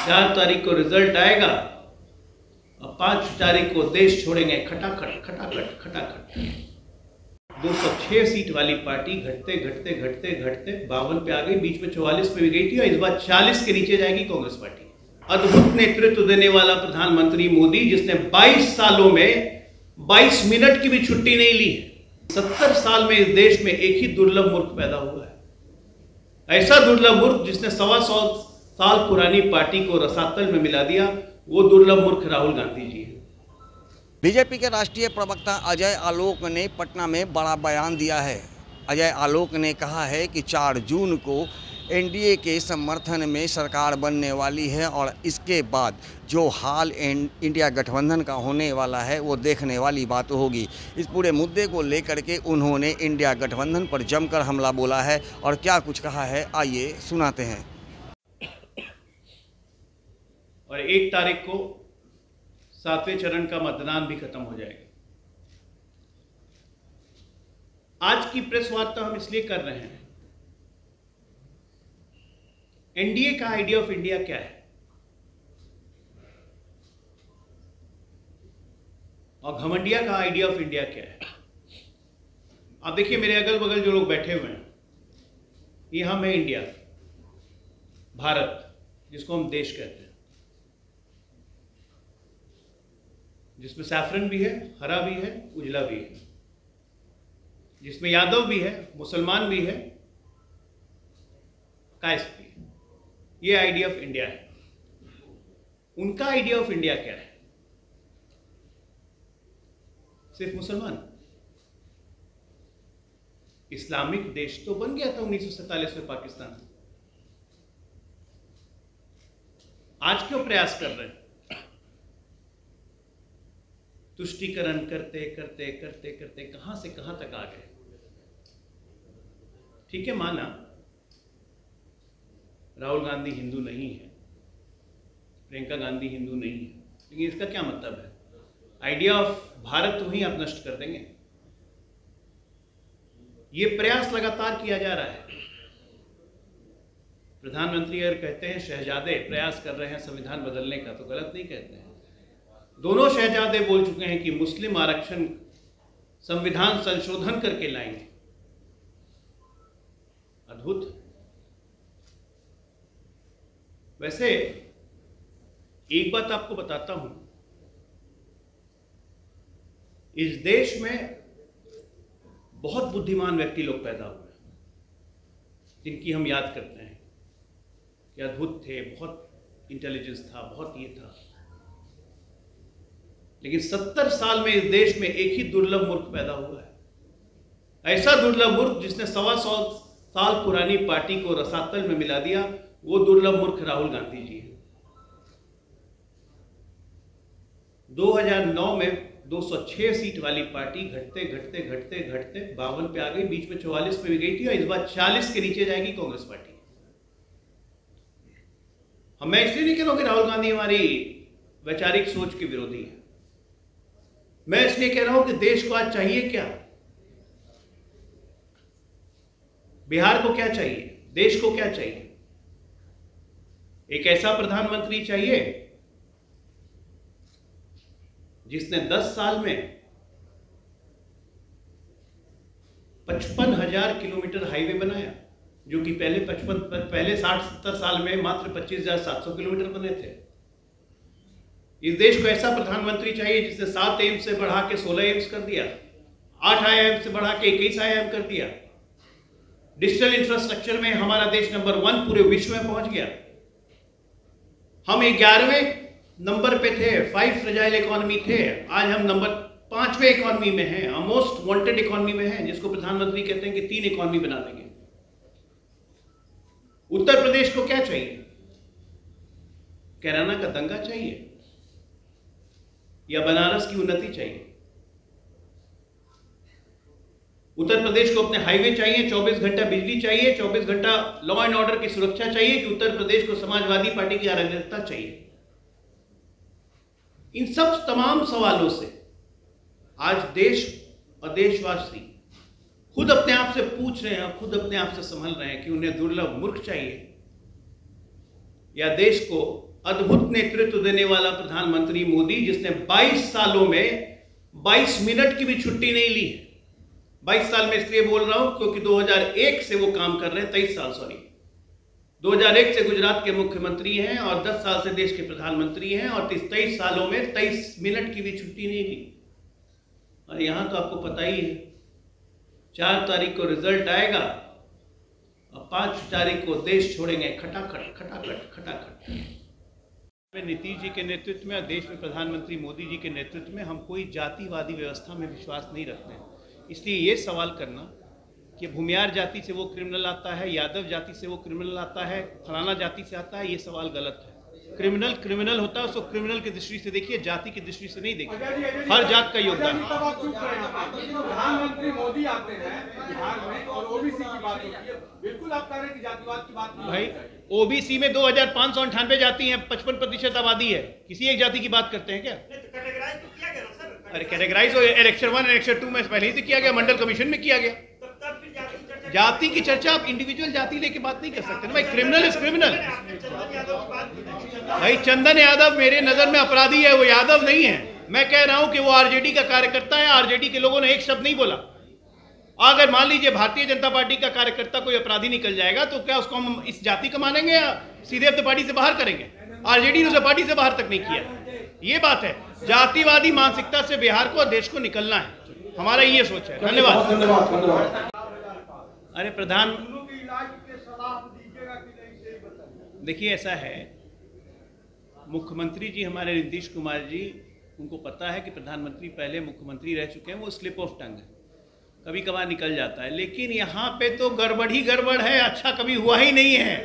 4 तारीख को रिजल्ट आएगा और 5 तारीख को देश छोड़ेंगे खटाखट खटाखट खटाखट। 206 सीट वाली पार्टी घटते घटते घटते घटते 52 पे आ गई, बीच में 44 पे भी गई थी और इस बार 40 के नीचे जाएगी कांग्रेस पार्टी। अद्भुत नेतृत्व देने वाला प्रधानमंत्री मोदी, जिसने 22 सालों में 22 मिनट की भी छुट्टी नहीं ली है। 70 साल में इस देश में एक ही दुर्लभ मूर्ख पैदा हुआ है, ऐसा दुर्लभ मूर्ख जिसने 125 साल पुरानी पार्टी को रसातल में मिला दिया। वो दुर्लभ मूर्ख राहुल गांधी जी है। बीजेपी के राष्ट्रीय प्रवक्ता अजय आलोक ने पटना में बड़ा बयान दिया है। अजय आलोक ने कहा है कि 4 जून को एनडीए के समर्थन में सरकार बनने वाली है और इसके बाद जो हाल इंडिया गठबंधन का होने वाला है वो देखने वाली बात होगी। इस पूरे मुद्दे को लेकर के उन्होंने इंडिया गठबंधन पर जमकर हमला बोला है और क्या कुछ कहा है, आइए सुनाते हैं। और 1 तारीख को 7वें चरण का मतदान भी खत्म हो जाएगा। आज की प्रेस वार्ता हम इसलिए कर रहे हैं, एनडीए का आइडिया ऑफ इंडिया क्या है और घमंडिया का आइडिया ऑफ इंडिया क्या है। आप देखिए, मेरे अगल बगल जो लोग बैठे हुए हैं, ये हम है इंडिया, भारत, जिसको हम देश कहते हैं, जिसमें सैफरन भी है, हरा भी है, उजला भी है, जिसमें यादव भी है, मुसलमान भी है, कायस्थ भी है। ये आइडिया ऑफ इंडिया है। उनका आइडिया ऑफ इंडिया क्या है? सिर्फ मुसलमान। इस्लामिक देश तो बन गया था 1947 में पाकिस्तान। आज क्यों प्रयास कर रहे हैं? तुष्टीकरण करते करते करते करते कहां से कहां तक आ गए। ठीक है, माना राहुल गांधी हिंदू नहीं है, प्रियंका गांधी हिंदू नहीं है, लेकिन इसका क्या मतलब है? आइडिया ऑफ भारत तो ही आप नष्ट कर देंगे। यह प्रयास लगातार किया जा रहा है। प्रधानमंत्री अगर कहते हैं शहजादे प्रयास कर रहे हैं संविधान बदलने का, तो गलत नहीं कहते हैं। दोनों शहजादे बोल चुके हैं कि मुस्लिम आरक्षण संविधान संशोधन करके लाएंगे। अद्भुत। वैसे एक बात आपको बताता हूं, इस देश में बहुत बुद्धिमान व्यक्ति लोग पैदा हुए, जिनकी हम याद करते हैं कि अद्भुत थे, बहुत इंटेलिजेंस था, बहुत ये था। लेकिन 70 साल में इस देश में एक ही दुर्लभ मूर्ख पैदा हुआ है, ऐसा दुर्लभ मूर्ख जिसने 125 साल पुरानी पार्टी को रसातल में मिला दिया। वो दुर्लभ मूर्ख राहुल गांधी जी है। 2009 में 206 सीट वाली पार्टी घटते घटते घटते घटते 52 पे आ गई, बीच में 44 पे भी गई थी और इस बार 40 के नीचे जाएगी कांग्रेस पार्टी। मैं इसलिए नहीं कह रहा हूं कि राहुल गांधी हमारी वैचारिक सोच के विरोधी है। मैं इसलिए कह रहा हूं कि देश को आज चाहिए क्या? बिहार को क्या चाहिए? देश को क्या चाहिए? एक ऐसा प्रधानमंत्री चाहिए जिसने 10 साल में 55,000 किलोमीटर हाईवे बनाया, जो कि पहले 60-70 साल में मात्र 25,700 किलोमीटर बने थे। इस देश को ऐसा प्रधानमंत्री चाहिए जिसने 7 एम्स से बढ़ा के 16 एम्स कर दिया, 8 IIM से बढ़ा के 21 IIM कर दिया। डिजिटल इंफ्रास्ट्रक्चर में हमारा देश नंबर 1 पूरे विश्व में पहुंच गया। हम 11वें नंबर पे थे, 5 फ्रेजाइल इकोनॉमी थे, आज हम नंबर 5वें इकोनॉमी में हैं, मोस्ट वांटेड इकोनॉमी में हैं, जिसको प्रधानमंत्री कहते हैं कि 3 इकोनॉमी बना देंगे। उत्तर प्रदेश को क्या चाहिए? कैराना का दंगा चाहिए या बनारस की उन्नति चाहिए? उत्तर प्रदेश को अपने हाईवे चाहिए, 24 घंटा बिजली चाहिए, 24 घंटा लॉ एंड ऑर्डर की सुरक्षा चाहिए, कि उत्तर प्रदेश को समाजवादी पार्टी की अराजकता चाहिए? इन सब तमाम सवालों से आज देश और देशवासी खुद अपने आप से पूछ रहे हैं, खुद अपने आप से संभल रहे हैं कि उन्हें दुर्लभ मूर्ख चाहिए या देश को अद्भुत नेतृत्व देने वाला प्रधानमंत्री मोदी, जिसने 22 सालों में 22 मिनट की भी छुट्टी नहीं ली है। 22 साल में इसलिए बोल रहा हूं क्योंकि 2001 से वो काम कर रहे हैं, 23 साल सॉरी, 2001 से गुजरात के मुख्यमंत्री हैं और 10 साल से देश के प्रधानमंत्री हैं और 23 सालों में 23 मिनट की भी छुट्टी नहीं ली। और यहां तो आपको पता ही है, 4 तारीख को रिजल्ट आएगा और 5 तारीख को देश छोड़ेंगे खटाखट खटाखट खटाखट। नीतीश जी के नेतृत्व में और देश में प्रधानमंत्री मोदी जी के नेतृत्व में हम कोई जातिवादी व्यवस्था में विश्वास नहीं रखते हैं। इसलिए ये सवाल करना कि भूमियार जाति से वो क्रिमिनल आता है, यादव जाति से वो क्रिमिनल आता है, फलाना जाति से आता है, ये सवाल गलत है। क्रिमिनल क्रिमिनल होता है, उसको क्रिमिनल की दृष्टि से देखिए, जाति की दृष्टि से नहीं देखिए। हर जात का योगदान। प्रधानमंत्री मोदी आते हैं बिहार में और ओबीसी की बात होती है, बिल्कुल आप कह रहे हैं कि जातिवाद की बात नहीं। भाई ओबीसी में 2598 जाति हैं, 55% आबादी है, किसी एक जाति की बात करते हैं क्या? अरे कैटेगराइज इलेक्शन 1 इलेक्शन 2 में पहले ही से किया गया, मंडल कमीशन में किया गया। जाति की चर्चा आप इंडिविजुअल जाति लेके बात नहीं कर सकते ना भाई। Criminal is criminal. भाई चंदन यादव मेरे नजर में अपराधी है, वो यादव नहीं है। मैं कह रहा हूं कि वो आरजेडी का कार्यकर्ता है। आरजेडी के लोगों ने एक शब्द नहीं बोला। अगर मान लीजिए भारतीय जनता पार्टी का कार्यकर्ता कोई अपराधी निकल जाएगा तो क्या उसको हम इस जाति का मानेंगे या सीधे अपने पार्टी से बाहर करेंगे? आरजेडी ने उसे पार्टी से बाहर तक नहीं किया। ये बात है, जातिवादी मानसिकता से बिहार को और देश को निकलना है, हमारा ये सोच है। धन्यवाद। अरे प्रधान देखिए ऐसा है, मुख्यमंत्री जी हमारे नीतीश कुमार जी, उनको पता है कि प्रधानमंत्री पहले मुख्यमंत्री रह चुके हैं, वो स्लिप ऑफ टंग है, कभी कभार निकल जाता है। लेकिन यहाँ पे तो गड़बड़ ही गड़बड़ है, अच्छा कभी हुआ ही नहीं है।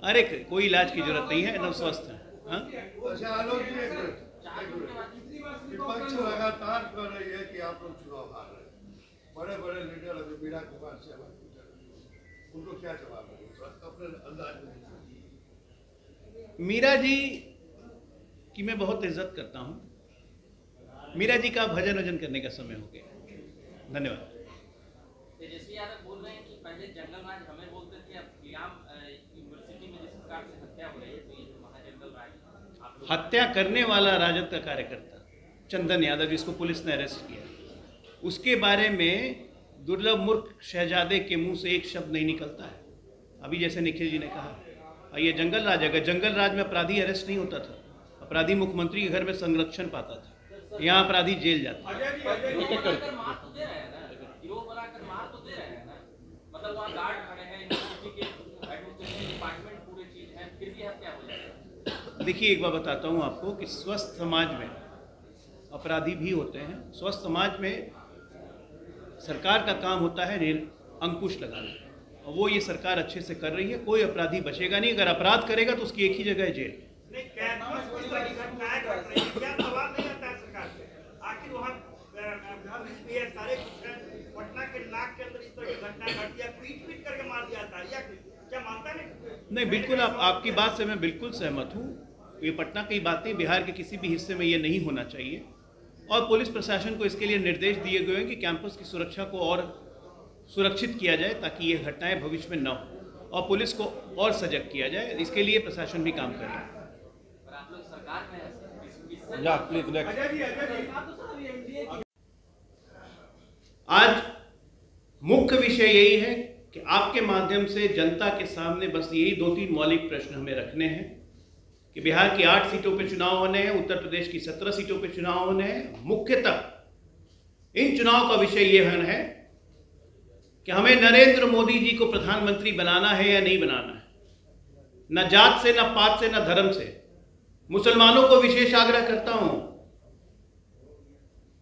अरे कोई इलाज की जरूरत नहीं है, एकदम स्वस्थ है। विपक्ष लगातार कर रही है कि आप लोग चुनाव हार रहे हैं, बड़े बड़े लीडर अभी मीरा कुमार से उनको क्या जवाब है अपने अंदाज में? मीरा जी की मैं बहुत इज्जत करता हूं। मीरा जी का भजन वजन करने का समय हो गया। धन्यवाद। तेजस्वी यादव बोल रहे हैं कि पहले जंगल राज हमें बोलते थे, अब यूनिवर्सिटी में जिस प्रकार से हत्या हो रही है तो ये जो महाजंगल राज, हत्या करने वाला राजद का कार्यकर्ता चंदन यादव, जिसको पुलिस ने अरेस्ट किया, उसके बारे में दुर्लभ मूर्ख शहजादे के मुंह से एक शब्द नहीं निकलता है। अभी जैसे निखिल जी ने कहा, ये जंगल राज है। जंगल राज में अपराधी अरेस्ट नहीं होता था, अपराधी मुख्यमंत्री के घर में संरक्षण पाता था, यहाँ अपराधी जेल जाता है। देखिए एक बात बताता हूँ आपको कि स्वस्थ समाज में अपराधी भी होते हैं। स्वस्थ समाज में सरकार का काम होता है अंकुश लगाना, और वो ये सरकार अच्छे से कर रही है। कोई अपराधी बचेगा नहीं, अगर अपराध करेगा तो उसकी एक ही जगह है, जेल। नहीं बिल्कुल, आपकी बात से मैं बिल्कुल सहमत हूँ। ये पटना की बातें बिहार के किसी भी हिस्से में ये नहीं होना चाहिए, और पुलिस प्रशासन को इसके लिए निर्देश दिए गए हैं कि कैंपस की सुरक्षा को और सुरक्षित किया जाए ताकि ये घटनाएं भविष्य में न हो, और पुलिस को और सजग किया जाए। इसके लिए प्रशासन भी काम करेगा। आज मुख्य विषय यही है कि आपके माध्यम से जनता के सामने बस यही 2-3 मौलिक प्रश्न हमें रखने हैं कि बिहार की 8 सीटों पर चुनाव होने हैं, उत्तर प्रदेश की 17 सीटों पर चुनाव होने हैं। मुख्यतः इन चुनाव का विषय यह है कि हमें नरेंद्र मोदी जी को प्रधानमंत्री बनाना है या नहीं बनाना है। न जात से, न पात से, न धर्म से। मुसलमानों को विशेष आग्रह करता हूं,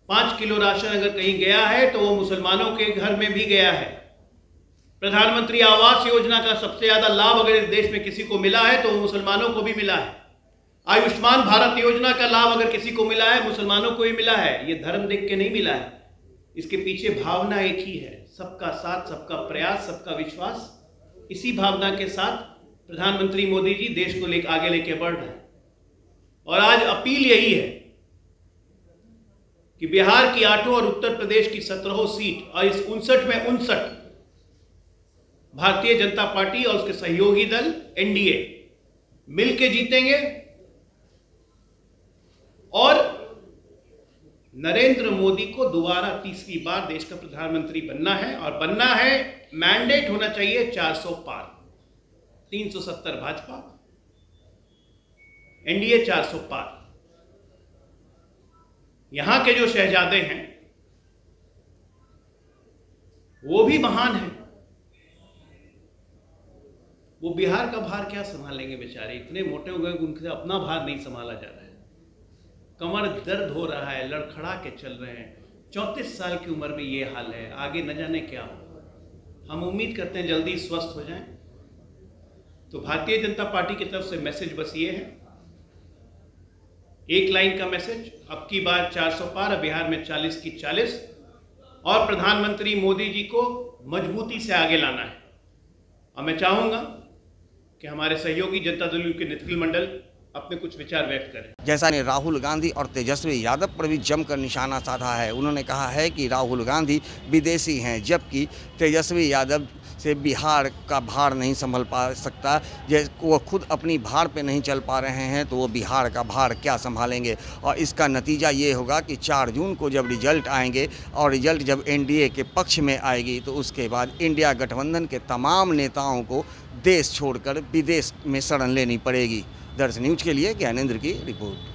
5 किलो राशन अगर कहीं गया है तो वो मुसलमानों के घर में भी गया है। प्रधानमंत्री आवास योजना का सबसे ज्यादा लाभ अगर इस देश में किसी को मिला है तो वो मुसलमानों को भी मिला है। आयुष्मान भारत योजना का लाभ अगर किसी को मिला है, मुसलमानों को भी मिला है। ये धर्म देख के नहीं मिला है, इसके पीछे भावना एक ही है, सबका साथ, सबका प्रयास, सबका विश्वास। इसी भावना के साथ प्रधानमंत्री मोदी जी देश को आगे लेके बढ़ रहे हैं। और आज अपील यही है कि बिहार की 8 और उत्तर प्रदेश की 17 सीट और इस 59 में 59 भारतीय जनता पार्टी और उसके सहयोगी दल एनडीए मिलके जीतेंगे और नरेंद्र मोदी को दोबारा तीसरी बार देश का प्रधानमंत्री बनना है। और बनना है, मैंडेट होना चाहिए 400 पार, 370 भाजपा, एनडीए 400 पार। यहां के जो शहजादे हैं वो भी महान हैं। वो बिहार का भार क्या संभालेंगे बेचारे, इतने मोटे हो गए कि उनसे अपना भार नहीं संभाला जा रहा है। कमर दर्द हो रहा है, लड़खड़ा के चल रहे हैं। 34 साल की उम्र में ये हाल है, आगे न जाने क्या हो। हम उम्मीद करते हैं जल्दी स्वस्थ हो जाएं। तो भारतीय जनता पार्टी की तरफ से मैसेज बस ये है, एक लाइन का मैसेज, अब की बार 400 पार, बिहार में 40 की 40, और प्रधानमंत्री मोदी जी को मजबूती से आगे लाना है। और मैं चाहूंगा कि हमारे सहयोगी जनता दल के नेतृत्व मंडल अपने कुछ विचार व्यक्त करें। जैसा ने राहुल गांधी और तेजस्वी यादव पर भी जमकर निशाना साधा है। उन्होंने कहा है कि राहुल गांधी विदेशी हैं, जबकि तेजस्वी यादव से बिहार का भार नहीं संभल पा सकता। जैसे वो खुद अपनी भार पे नहीं चल पा रहे हैं तो वो बिहार का भार क्या संभालेंगे। और इसका नतीजा ये होगा कि 4 जून को जब रिजल्ट आएंगे और रिजल्ट जब एनडीए के पक्ष में आएगी तो उसके बाद इंडिया गठबंधन के तमाम नेताओं को देश छोड़कर विदेश में शरण लेनी पड़ेगी। दर्शन न्यूज के लिए ज्ञानेंद्र की रिपोर्ट।